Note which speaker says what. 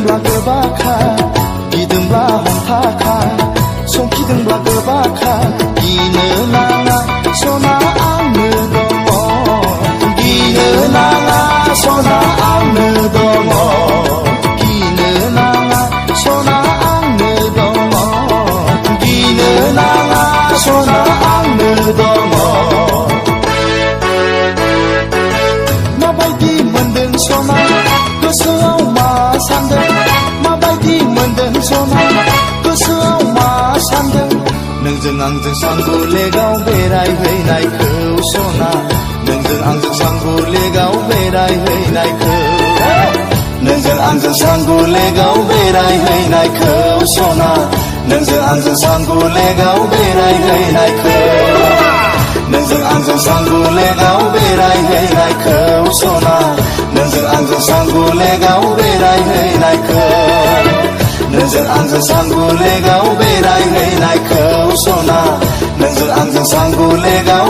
Speaker 1: संखिदोंब्ला गोबाखा गिदोंब्ला हमथाखा संखिदोंब्ला गोबाखा गिनो नाङा सना आंनो दङ गिनो नाङा सना आंनो दङ गिनो नाङा सना आंनो दङ गिनो नाङा सना आंनो दङ माबायदि मोनदों सना गोसोआव मा सानदों माबायदि मोनदों सना गोसोआव मा सानदों नोंजों आंजों सांगुलेगाव बेरायहैनायखौ सना नोंजों आंजों सांगुलेगाव बेरायहैनायखौ नोंजों आंजों सांगुलेगाव बेरायहैनायखौ सना नोंजों आंजों सांगुलेगाव बेरायहैनायखौ नोंजों आंजों सांगुलेगाव बेरायहैनायखौ सना नोंजों आंजों सांगुलेगाव बेरायहैनायखौ नोंजों आंजों सांगुलेगाव बेरायहैनायखौ सना नोंजों आंजों सांगुलेगाव